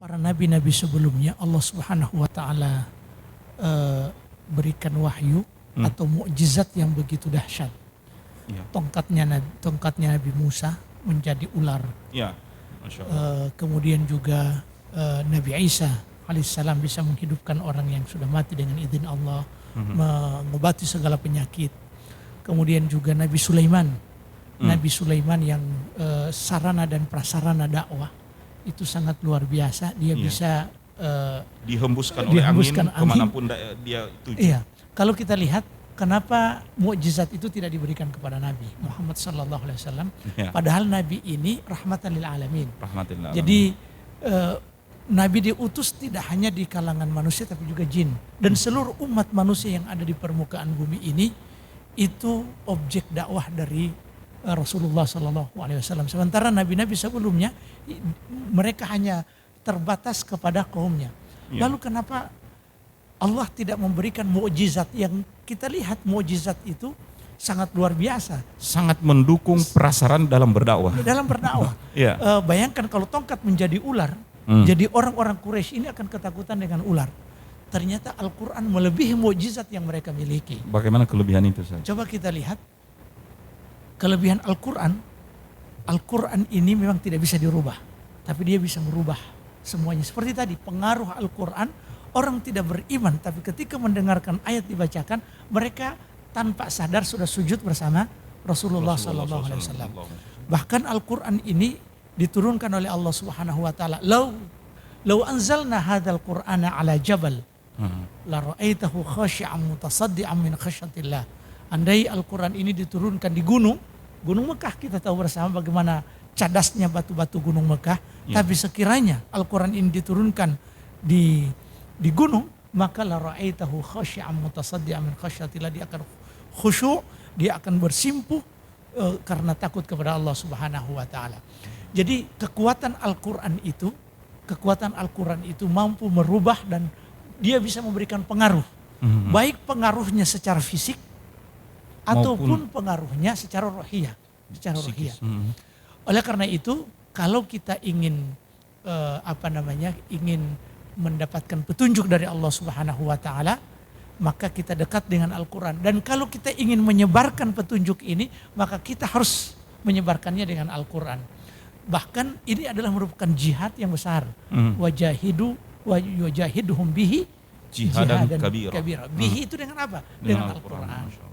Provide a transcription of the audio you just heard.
Para nabi-nabi sebelumnya Allah Subhanahu wa taala berikan wahyu atau mukjizat yang begitu dahsyat. Ya. Tongkatnya Nabi Musa menjadi ular. Ya, Masya Allah. Kemudian juga Nabi Isa alaihissalam bisa menghidupkan orang yang sudah mati dengan izin Allah, mengobati segala penyakit. Kemudian juga Nabi Sulaiman. Nabi Sulaiman yang sarana dan prasarana dakwah itu sangat luar biasa. Dia bisa dihembuskan oleh angin kemanapun dia tuju. Iya. Kalau kita lihat kenapa mukjizat itu tidak diberikan kepada Nabi Muhammad sallallahu alaihi wasallam, padahal Nabi ini rahmatan lil alamin. Jadi Nabi diutus tidak hanya di kalangan manusia tapi juga jin, dan seluruh umat manusia yang ada di permukaan bumi ini itu objek dakwah dari Rasulullah sallallahu alaihi wasallam. Sementara nabi-nabi sebelumnya mereka hanya terbatas kepada kaumnya. Lalu kenapa Allah tidak memberikan mukjizat yang kita lihat? Mukjizat itu sangat luar biasa, sangat mendukung prasaran dalam berdakwah. Bayangkan kalau tongkat menjadi ular, jadi orang-orang Quraisy ini akan ketakutan dengan ular. Ternyata Al-Quran melebihi mukjizat yang mereka miliki. Bagaimana kelebihan itu, Ustaz? Coba kita lihat kelebihan Al-Quran. Al-Quran ini memang tidak bisa dirubah, tapi dia bisa merubah semuanya. Seperti tadi, pengaruh Al-Quran, orang tidak beriman, tapi ketika mendengarkan ayat dibacakan, mereka tanpa sadar sudah sujud bersama Rasulullah Sallallahu Alaihi Wasallam. Bahkan Al-Quran ini diturunkan oleh Allah Subhanahu Wa Taala. Lau anzalna hadzal Qur'ana ala jabal, la ra'aitahu khashi'an mutasaddian min khasyatillah. Andai Al-Quran ini diturunkan di Gunung Mekah, kita tahu bersama bagaimana cadasnya batu-batu Gunung Mekah. Tapi sekiranya Al-Quran ini diturunkan di gunung, maka la ra'aitahu khashi'an mutasaddian min khasyatillah. Dia akan khusyuk, dia akan bersimpuh karena takut kepada Allah Subhanahu wa taala. Jadi kekuatan Al-Quran itu mampu merubah dan dia bisa memberikan pengaruh. Baik pengaruhnya secara fisik ataupun pengaruhnya secara rohiyah. Oleh karena itu, kalau kita ingin ingin mendapatkan petunjuk dari Allah Subhanahu wa taala, maka kita dekat dengan Al-Quran. Dan kalau kita ingin menyebarkan petunjuk ini, maka kita harus menyebarkannya dengan Al-Quran. Bahkan ini adalah merupakan jihad yang besar. Wajahiduhum bihi jihadan kabira. Bihi itu dengan apa? Dengan Al-Quran.